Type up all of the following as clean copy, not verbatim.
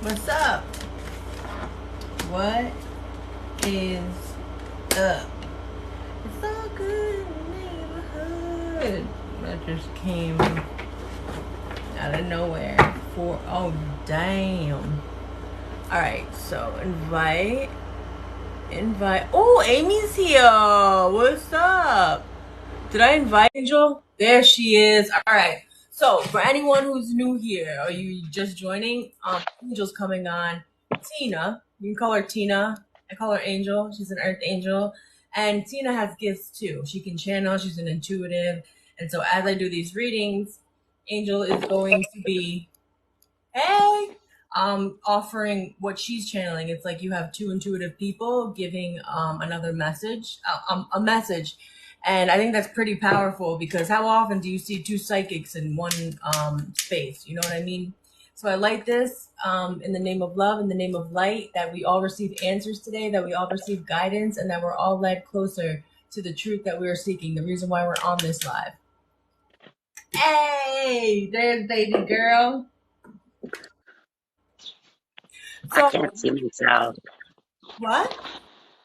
What's up? What is up? It's all good in the neighborhood. That just came out of nowhere. Oh, damn. Alright, so invite. Oh, Amy's here. What's up? Did I invite Angel? There she is. Alright. So, for anyone who's new here, or you just joining, Angel's coming on. Tina, you can call her Tina. I call her Angel. She's an Earth Angel. And Tina has gifts too. She can channel, she's an intuitive. And so, as I do these readings, Angel is going to be, hey, offering what she's channeling. It's like you have two intuitive people giving another message, a message. And I think that's pretty powerful because how often do you see two psychics in one space? You know what I mean? So I like this in the name of love, in the name of light, that we all receive answers today, that we all receive guidance, and that we're all led closer to the truth that we are seeking, the reason why we're on this live. Hey, there's baby girl. I can't see myself. What?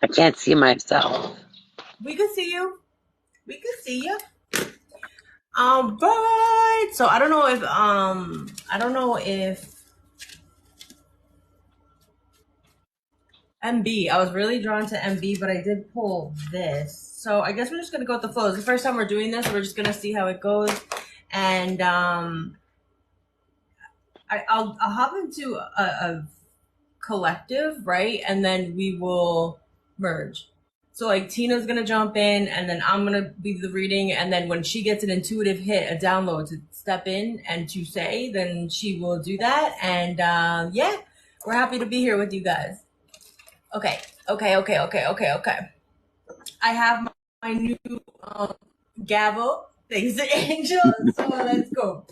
I can't see myself. We could see you. We could see you. But so I don't know if MB. I was really drawn to MB, but I did pull this. So I guess we're just gonna go with the flow. It's the first time we're doing this. We're just gonna see how it goes, and I'll hop into a collective, right, and then we will merge. So like Tina's gonna jump in, and then I'm gonna be the reading, and then when she gets an intuitive hit, a download to step in and to say, then she will do that. And yeah, we're happy to be here with you guys. Okay. I have my new gavel. Thanks, Angel. So let's go.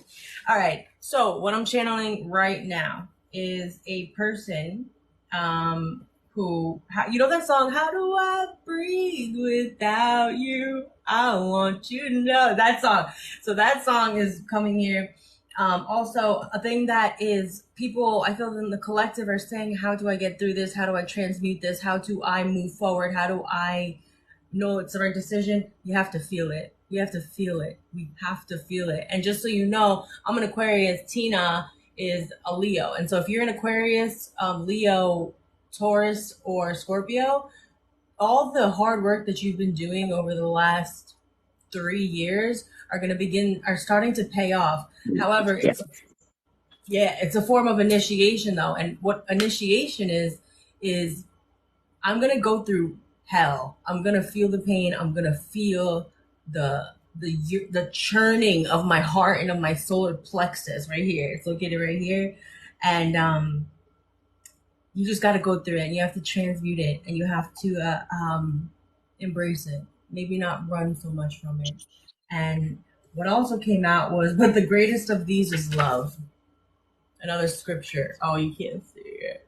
All right. So what I'm channeling right now is a person who, you know that song, How Do I Breathe Without You? I want you to know that song. So that song is coming here. Also, a thing that is people, I feel in the collective are saying, how do I get through this? How do I transmute this? How do I move forward? How do I know it's the right decision? You have to feel it. You have to feel it. We have to feel it. And just so you know, I'm an Aquarius. Tina is a Leo. And so if you're an Aquarius, Leo, Taurus, or Scorpio, all the hard work that you've been doing over the last 3 years are starting to pay off. However, it's a form of initiation though. And what initiation is I'm gonna go through hell. I'm gonna feel the pain. I'm gonna feel the churning of my heart and of my solar plexus right here. It's located right here, and you just got to go through it. And you have to transmute it, and you have to embrace it. Maybe not run so much from it. And what also came out was, but the greatest of these is love. Another scripture. Oh, you can't see it.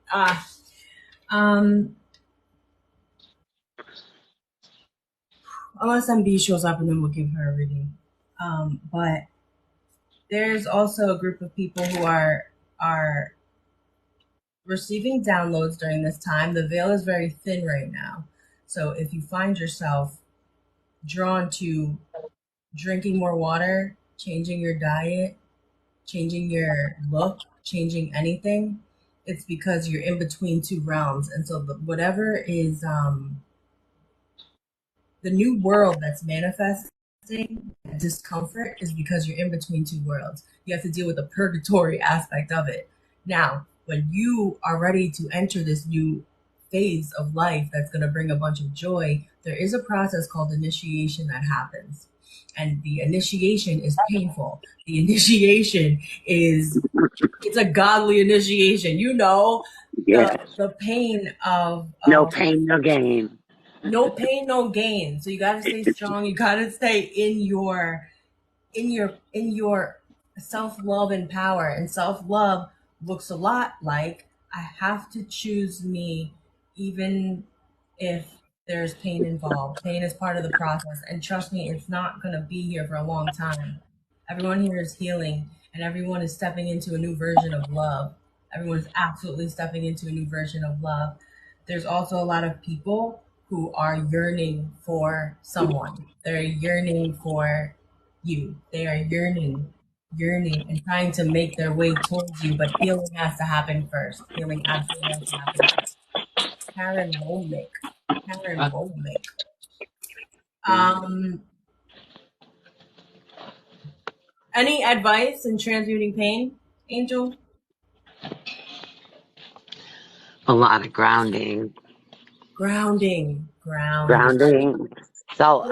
Unless MB shows up and then we'll give her a reading. But there's also a group of people who are receiving downloads during this time. The veil is very thin right now. So if you find yourself drawn to drinking more water, changing your diet, changing your look, changing anything, it's because you're in between two realms. And so whatever is the new world that's manifesting discomfort is because you're in between two worlds. You have to deal with the purgatory aspect of it. Now, when you are ready to enter this new phase of life that's going to bring a bunch of joy, there is a process called initiation that happens. And the initiation is painful. The initiation it's a godly initiation. You know, the pain of no pain, no gain. No pain, no gain. So you gotta stay strong. You gotta stay in your self-love and power. And self-love looks a lot like I have to choose me even if there's pain involved. Pain is part of the process. And trust me, it's not gonna be here for a long time. Everyone here is healing and everyone is stepping into a new version of love. Everyone's absolutely stepping into a new version of love. There's also a lot of people who are yearning for someone. They're yearning for you. They are yearning, and trying to make their way towards you, but healing has to happen first. Healing absolutely has to happen first. Karen Womack. Karen Womack. Um, any advice in transmuting pain, Angel? A lot of grounding. Grounding. Grounding. So,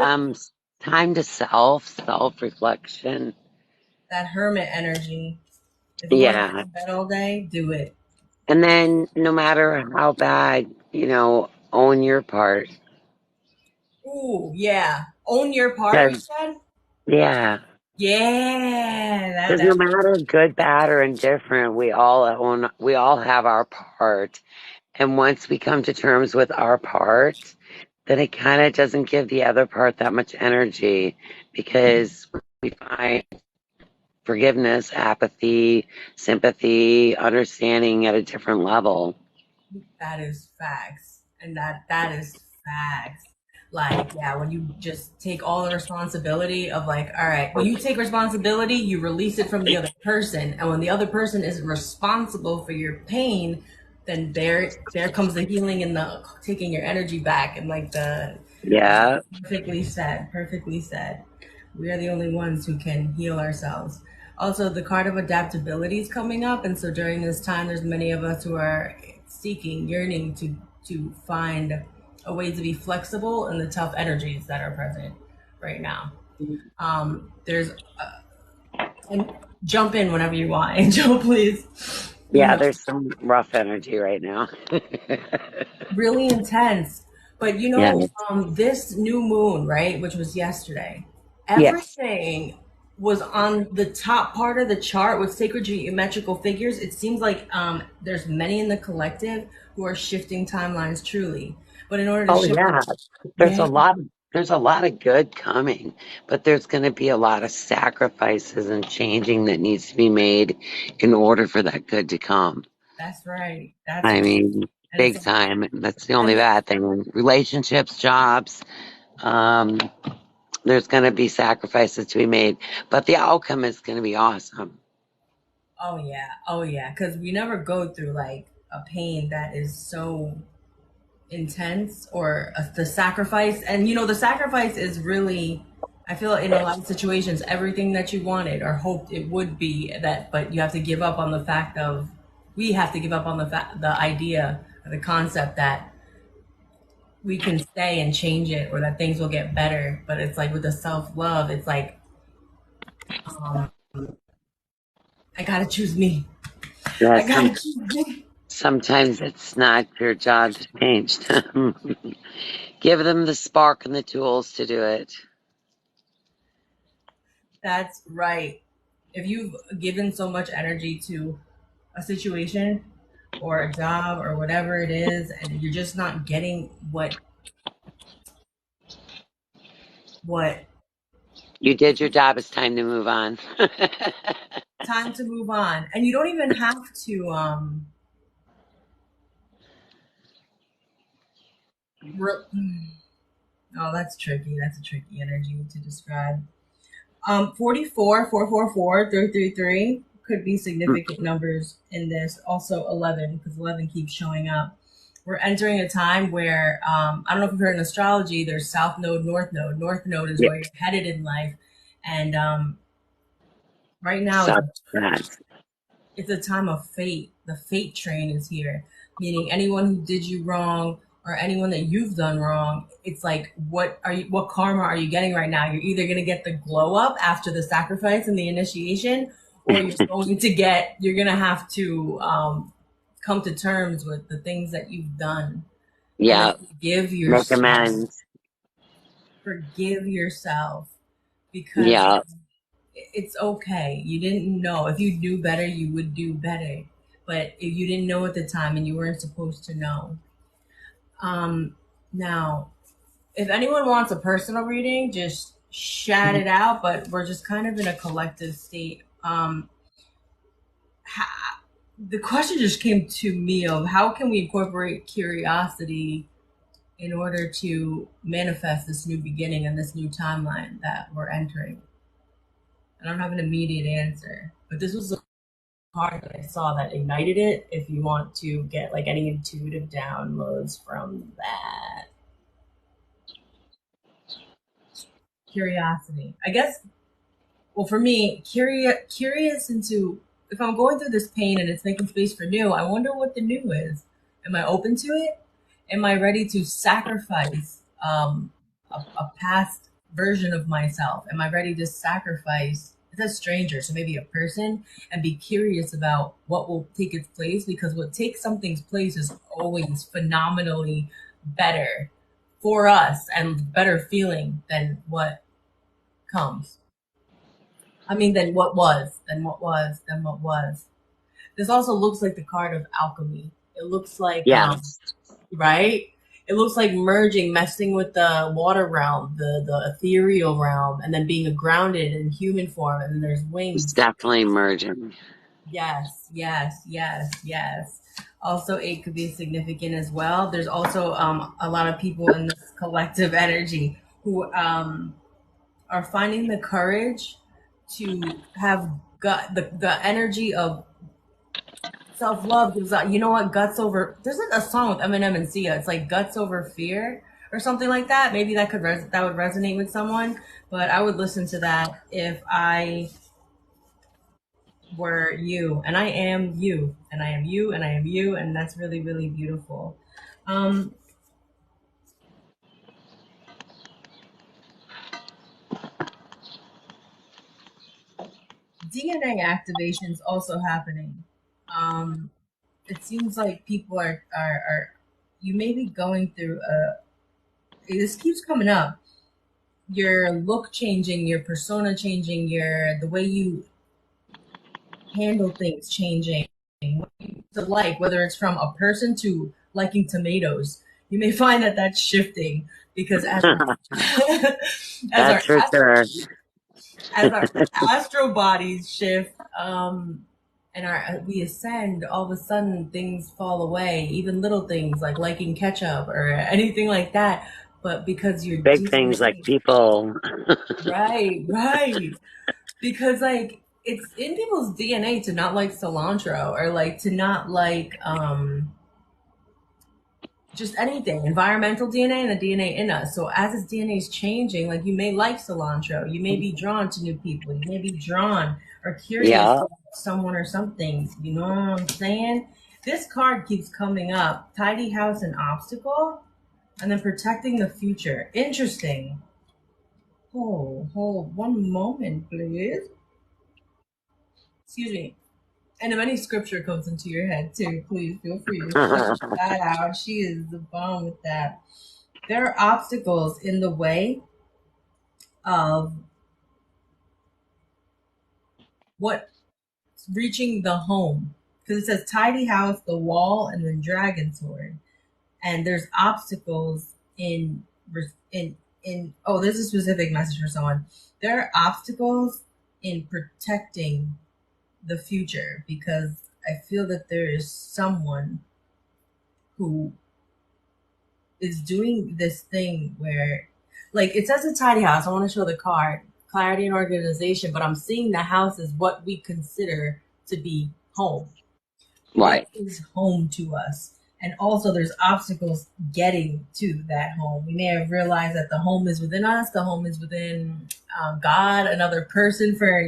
time to self reflection. That hermit energy. If you want to Yeah. lay in bed all day, do it. And then no matter how bad, own your part. Ooh, yeah. Own your part, you 'Cause, said? yeah. Yeah, Because no matter good, bad, or indifferent, we all have our part. And once we come to terms with our part, then it kind of doesn't give the other part that much energy because we find forgiveness, apathy, sympathy, understanding at a different level. that is facts. And that is facts. Like, yeah, when you just take all the responsibility of like, all right, when you take responsibility, you release it from the other person. And when the other person is responsible for your pain, then there comes the healing and the taking your energy back and like the Yeah. perfectly said, perfectly said. We are the only ones who can heal ourselves. Also, the card of adaptability is coming up, and so during this time, there's many of us who are seeking, yearning to find a way to be flexible in the tough energies that are present right now. There's and jump in whenever you want, Angel, please. You Yeah, know, there's some rough energy right now. really intense. But Yeah. this new moon, right, which was yesterday, Yes. everything was on the top part of the chart with sacred geometrical figures. It seems like there's many in the collective who are shifting timelines truly. But in order to Oh shift, yeah. There's a yeah, lot there's a lot of good coming, but there's going to be a lot of sacrifices and changing that needs to be made in order for that good to come. that's right. That's I right. mean, And it's big time. That's the and only bad thing. Relationships, jobs, um, there's going to be sacrifices to be made, but the outcome is going to be awesome. oh yeah, because we never go through like a pain that is so intense or the sacrifice. And the sacrifice is really, I feel in a lot of situations, everything that you wanted or hoped it would be that, but you have to give up on the fact of, we have to give up on the idea or the concept that we can stay and change it or that things will get better. But it's like with the self-love, it's like, um, I gotta choose me. Yeah, I gotta choose me. sometimes it's not your job to change them. Give them the spark and the tools to do it. That's right. If you've given so much energy to a situation or a job or whatever it is, and you're just not getting what You did your job. It's time to move on. time to move on. And you don't even have to oh, that's tricky. That's a tricky energy to describe. 44, 444, 333 could be significant numbers in this. Also 11, because 11 keeps showing up. We're entering a time where, I don't know if you've heard in astrology, there's South Node, North Node. North Node is Yeah, where you're headed in life. And right now sucks that. it's a time of fate. The fate train is here, meaning anyone who did you wrong or anyone that you've done wrong. It's like, what karma are you getting right now? You're either going to get the glow up after the sacrifice and the initiation, or you're going to have to come to terms with the things that you've done, and then Yeah, make amends. forgive yourself, because Yeah, it's okay. You didn't know. If you knew better, you would do better. But if you didn't know at the time and you weren't supposed to know. Now, if anyone wants a personal reading, just shout it out. But we're just kind of in a collective state. the question just came to me of how can we incorporate curiosity in order to manifest this new beginning and this new timeline that we're entering. I don't have an immediate answer, but this was a card that I saw that ignited it. If you want to get like any intuitive downloads from that, curiosity. I guess. Well, for me, curious into if I'm going through this pain and it's making space for new. I wonder what the new is. Am I open to it? Am I ready to sacrifice a past version of myself? Am I ready to sacrifice? It's a stranger, so maybe a person, and be curious about what will take its place because what takes something's place is always phenomenally better for us and better feeling than what comes. I mean, than what was. This also looks like the card of alchemy. It looks like Yes, right? It looks like merging, messing with the water realm, the ethereal realm, and then being grounded in human form, and then there's it's wings. definitely merging. Yes, yes, yes, yes. Also, eight could be significant as well. There's also a lot of people in this collective energy who are finding the courage to have the energy of self love gives out. You know what? Guts over. There's like a song with Eminem and Sia. It's like guts over fear or something like that. Maybe that would resonate with someone. But I would listen to that if I were you. And I am you. And I am you. And I am you. And that's really really beautiful. Um, DNA activation is also happening. Um, it seems like people are you may be going through a. This keeps coming up your look changing, your persona changing, your the way you handle things changing. What you to like, whether it's from a person to liking tomatoes, you may find that that's shifting because as our That's for sure. as our astral bodies shift, and our we ascend, all of a sudden things fall away, even little things like liking ketchup or anything like that. But because you're Big things like DNA, people. right, right, because like it's in people's DNA to not like cilantro or like to not like just anything environmental DNA and the DNA in us. So as his DNA is changing, like you may like cilantro, you may be drawn to new people, you may be drawn or curious Yeah. to someone or something. You know what I'm saying? This card keeps coming up: tidy house and obstacle, and then protecting the future. Interesting. Hold one moment, please. Excuse me. And if any scripture comes into your head too, please feel free to shout that out. She is the bomb with that. There are obstacles in the way of what reaching the home. Because it says tidy house, the wall, and then dragon sword. And there's obstacles in oh, there's a specific message for someone. There are obstacles in protecting the future because I feel that there is someone who is doing this thing where, like, it says a tidy house. I want to show the card, clarity and organization, but I'm seeing the house as what we consider to be home. What Right. is home to us? And also, there's obstacles getting to that home. We may have realized that the home is within us, the home is within God, another person for,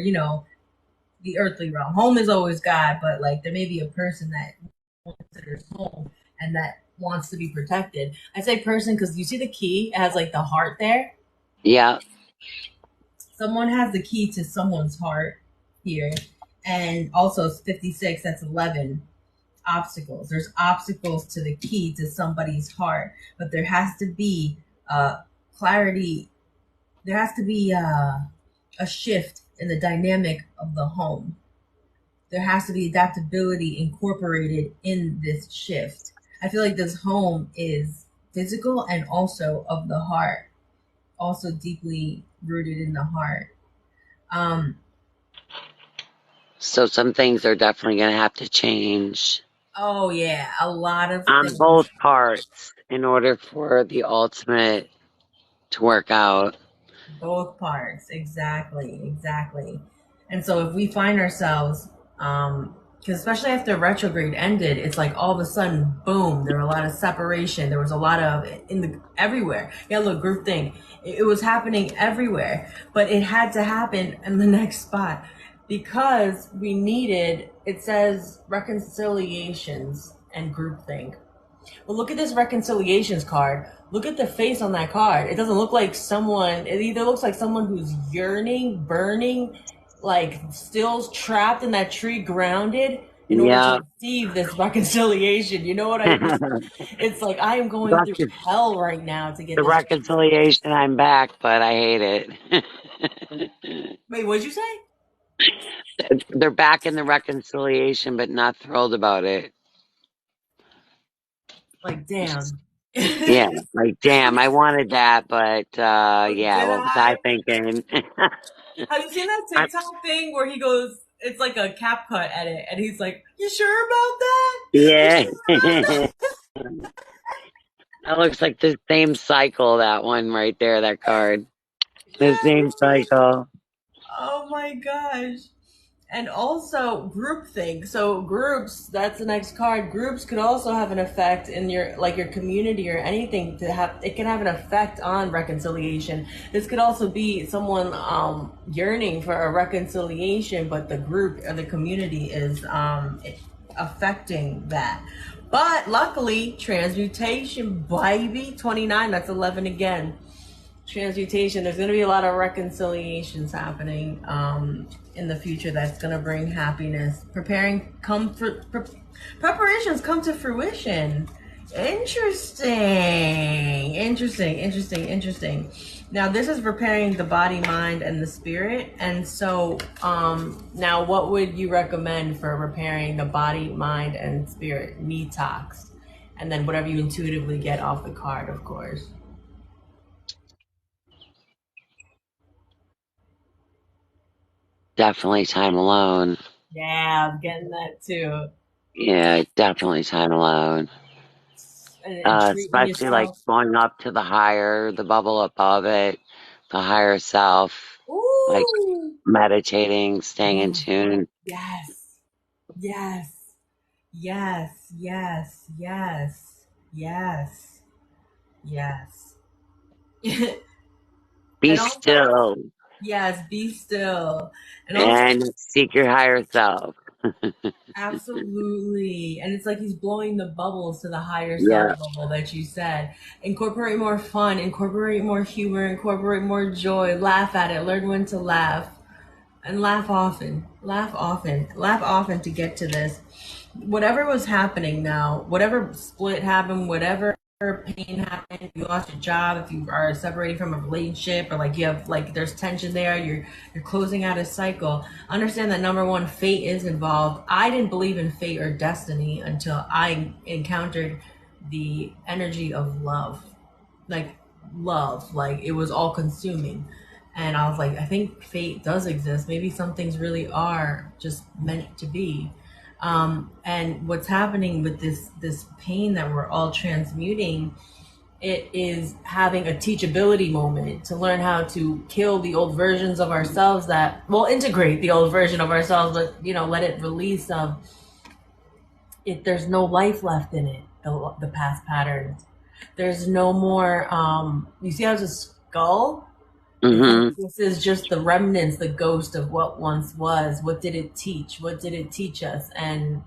the earthly realm. Home is always God, but like there may be a person that considers home and that wants to be protected. I say person because you see the key, it has like the heart there. Yeah. Someone has the key to someone's heart here. And also 56, that's 11 obstacles. There's obstacles to the key to somebody's heart, but there has to be clarity. There has to be a shift in the dynamic of the home. There has to be adaptability incorporated in this shift. I feel like this home is physical and also of the heart, also deeply rooted in the heart. Um, So some things are definitely going to have to change Oh yeah, a lot of on things. both parts in order for the ultimate to work out. Both parts, exactly, exactly. And so if we find ourselves, because especially after retrograde ended, it's like all of a sudden, boom, there were a lot of separation. There was a lot of in the everywhere. Yeah, look, group thing. It was happening everywhere, but it had to happen in the next spot because we needed. It says reconciliations and groupthink. Well, look at this reconciliations card. Look at the face on that card. It doesn't look like someone, it either looks like someone who's yearning, burning, like still trapped in that tree, grounded in order to Yeah. receive this reconciliation. You know what I mean? It's like I am going through Recon- hell right now to get the this. reconciliation, I'm back, but I hate it. Wait, what'd you say? They're back in the reconciliation, but not thrilled about it. Like, damn. Yeah, like damn, I wanted that, but yeah, Did what was I I? thinking? Have you seen that I, TikTok thing where he goes, it's like a cap cut edit, and he's like, "You sure about that? You yeah, sure about that that?" looks like the same cycle. That one right there, that card, the Yeah, same right. cycle. Oh my gosh. And also groupthink. So groups, that's the next card. Groups could also have an effect in your like your community or anything to have it can have an effect on reconciliation. This could also be someone yearning for a reconciliation, but the group or the community is affecting that. But luckily, transmutation, baby, 29, that's 11 again. Transmutation, there's going to be a lot of reconciliations happening in the future that's going to bring happiness. Preparations come to fruition. Interesting. Now this is preparing the body, mind, and the spirit. And so now what would you recommend for repairing the body, mind, and spirit? Detox. And then whatever you intuitively get off the card, of course. Definitely time alone. Yeah, I'm getting that too. Yeah, definitely time alone. And treating Especially like yourself. going up to the higher, the bubble above it, the higher self, like Ooh. meditating, staying in Yeah. tune. Yes. Yes. Yes. Yes. Yes. Yes. Yes. Be And also, still yes, be still. And also, and seek your higher self. absolutely. And it's like he's blowing the bubbles to the higher self Yeah, level that you said. Incorporate more fun, incorporate more humor, incorporate more joy, laugh at it, learn when to laugh. And laugh often to get to this. Whatever was happening now, whatever split happened, whatever pain happened, you lost your job, if you are separating from a relationship, or like you have like there's tension there, you're closing out a cycle. Understand that number one, fate is involved. I didn't believe in fate or destiny until I encountered the energy of love, like love, like it was all consuming. And I was like, I think fate does exist. Maybe some things really are just meant to be. And what's happening with this pain that we're all transmuting, it is having a teachability moment to learn how to kill the old versions of ourselves that will integrate the old version of ourselves, but let it release of it. There's no life left in it, the past patterns. There's no more you see how it's a skull. It's like hmm this is just the remnants, the ghost of what once was. What did it teach? What did it teach us? And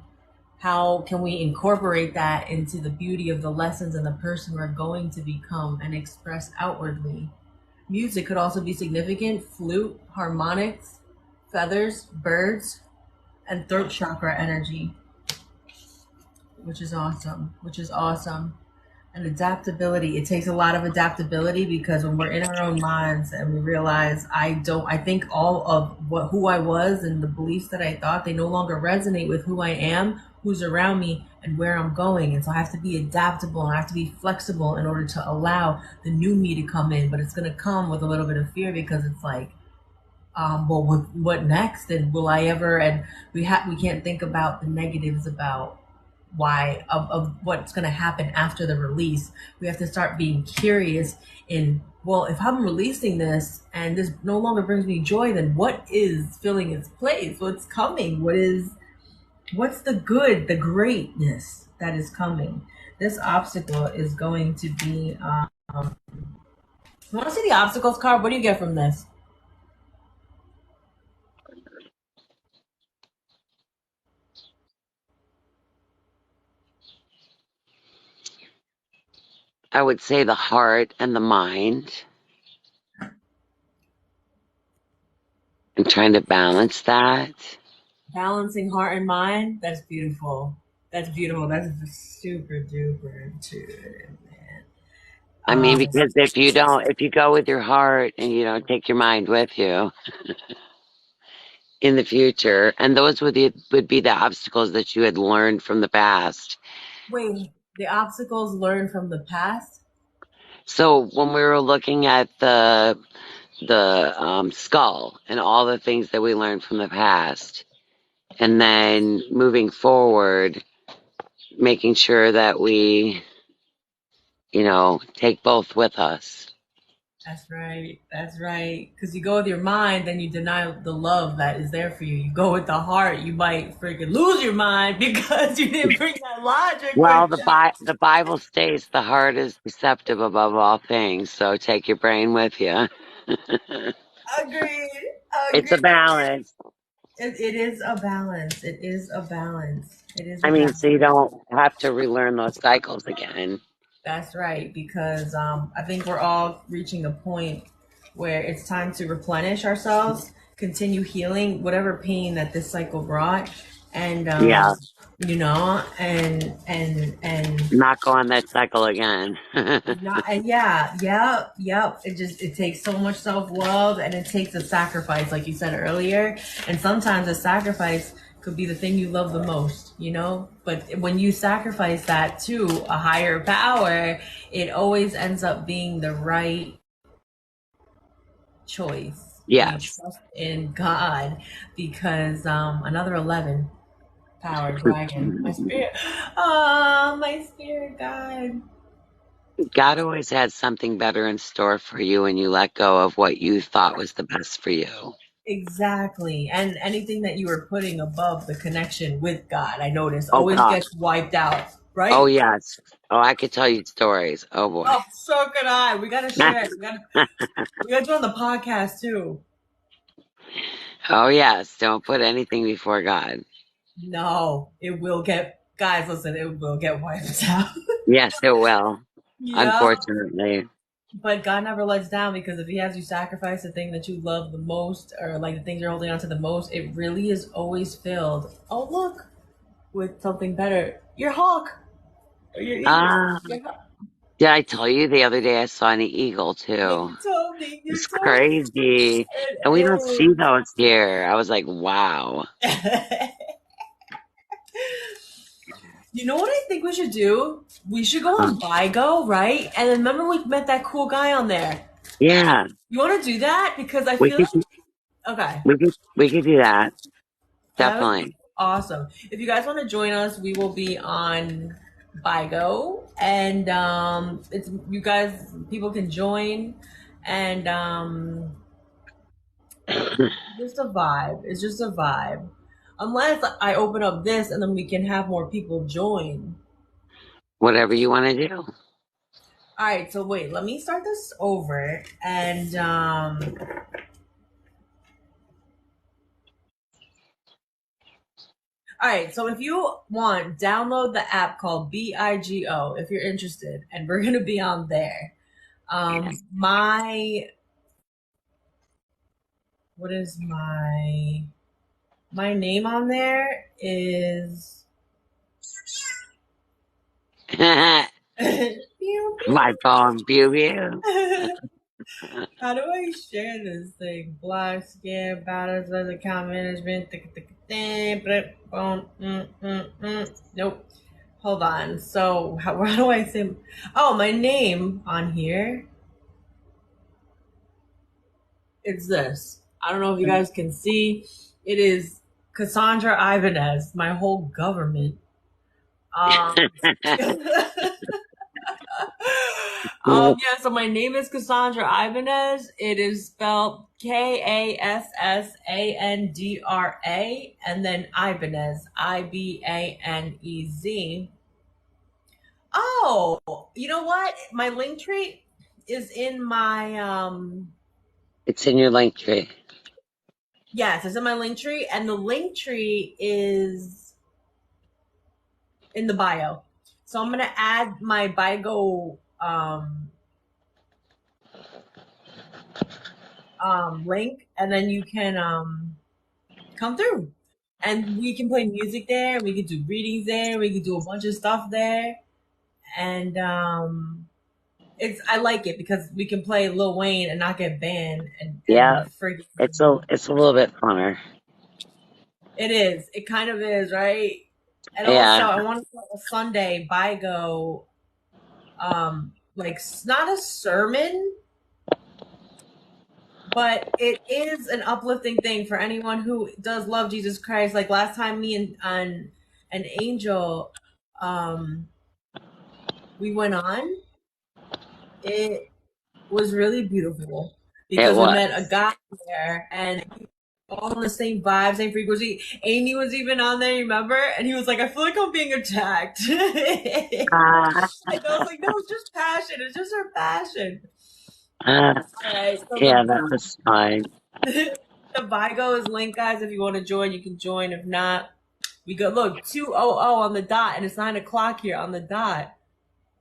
how can we incorporate that into the beauty of the lessons and the person we're going to become and express outwardly? Music could also be significant: flute, harmonics, feathers, birds, and throat chakra energy, which is awesome. And adaptability, it takes a lot of adaptability because when we're in our own minds and we realize I think all of who I was and the beliefs that I thought, they no longer resonate with who I am, who's around me, and where I'm going. And so I have to be adaptable and I have to be flexible in order to allow the new me to come in. But it's going to come with a little bit of fear because it's like Well, what next? And will I ever? And we can't think about the negatives about why of what's going to happen after the release. We have to start being curious in, well, if I'm releasing this and this no longer brings me joy, then what is filling its place? What's coming? What's the good, the greatness that is coming? This obstacle is going to be. You want to see the obstacles card? What do you get from this? I would say the heart and the mind. I'm trying to balance that. Balancing heart and mind. That's beautiful. That's beautiful. That's super duper intuitive, man. I mean, Um, because if you go with your heart and you don't take your mind with you in the future, and those would be the obstacles that you had learned from the past. wait, the obstacles learned from the past. So when we were looking at the skull and all the things that we learned from the past, and then moving forward, making sure that we, take both with us. That's right. That's right. Because you go with your mind, then you deny the love that is there for you. You go with the heart, you might freaking lose your mind because you didn't bring that logic with Well, you. The Bible states the heart is receptive above all things, so take your brain with you. Agreed. It's a Agreed. balance. It is a balance. It is a balance. It is I a mean, balance. so you don't have to relearn those cycles again. That's right, because I think we're all reaching a point where it's time to replenish ourselves, continue healing whatever pain that this cycle brought, and Yeah, and not go on that cycle again. not, and yeah. It takes so much self love, and it takes a sacrifice, like you said earlier. And sometimes a sacrifice could be the thing you love the most, you know. But when you sacrifice that to a higher power, it always ends up being the right choice when you Yes. trust in God. Because another 11 power dragon, my spirit, oh, my spirit guide. God always has something better in store for you when you let go of what you thought was the best for you. Exactly. And anything that you are putting above the connection with God, I notice, Oh always God. gets wiped out, Oh right? yes. Oh, I could tell you stories. Oh boy. Oh, so could I. We gotta share it. We gotta do it on the podcast too. Oh yes. Don't put anything before God. No, it will get, guys, listen, it will get wiped out. Yes, it will. Yeah. Unfortunately. But God never lets down, because if He has you sacrifice the thing that you love the most, or like the things you're holding on to the most, it really is always filled. Oh, look, with something better. Your hawk. Or your eagle. Ah, Your hawk. did I tell you the other day I saw an eagle Yeah, too? you told me. You It's told crazy. And we don't see those here. I was like, wow. me. You know what I think we should do? We should go Huh. on BIGO, right? And then remember we met that cool guy on there. Yeah. You want to do that? Because I We feel could like, okay, we could do that. that would be Definitely. awesome. If you guys want to join us, we will be on BIGO, and it's, you guys, people can join, and just a vibe. It's just a vibe. Unless I open up this and then we can have more people join. Whatever you want to do. All right, so wait, let me start this over. And all right, so if you want, download the app called BIGO if you're interested, and we're gonna be on there. My what is my name on there is pew, My phone, pew pew. pew. How do I share this thing? Black skin battles as account management. Nope. Hold on. So how do I say? Oh, my name on here. It's this. I don't know if you guys can see. It is Cassandra Ibanez, my whole government. Yeah, so my name is Cassandra Ibanez. It is spelled Kassandra, and then Ibanez, Ibanez. Oh, you know what? My link tree is in my It's in your link tree. yes, it's in my link tree, and the link tree is in the bio. So I'm gonna add my BIGO link, and then you can come through, and we can play music there. We can do readings there. We can do a bunch of stuff there, and it's I like it because we can play Lil Wayne and not get banned and Yeah, freaking. it's a little bit funner. It is. It kind of is, right? And also, Yeah. I want to do a Sunday BIGO, like not a sermon, but it is an uplifting thing for anyone who does love Jesus Christ. Like last time, me and an angel, we went on. It was really beautiful It because we met a was. guy there, and all on the same vibe, same frequency. Amy was even on there, remember? And he was like, "I feel like I'm being attacked." And Uh, I was like, "No, it's just passion. It's just her passion." uh, All right, so yeah, that was fine. the Vigo is linked, guys. If you want to join, you can join. If not, we go look 2:00 on the dot, and it's 9 o'clock here on the dot.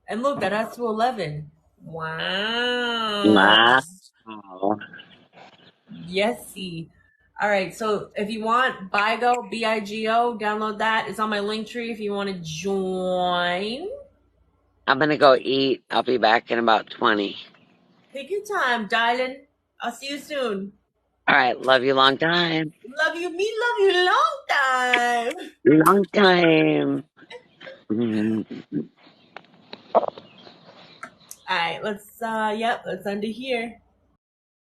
And look, that has to 11. Wow. Wow. Yesy. All right, so if you want BIGO, BIGO, download that. It's on my link tree if you want to join. I'm gonna go eat. I'll be back in about 20. Take your time, darling. I'll see you soon. All right. Love you long time. Love you, me love you long time. Long time. All right, let's end it here.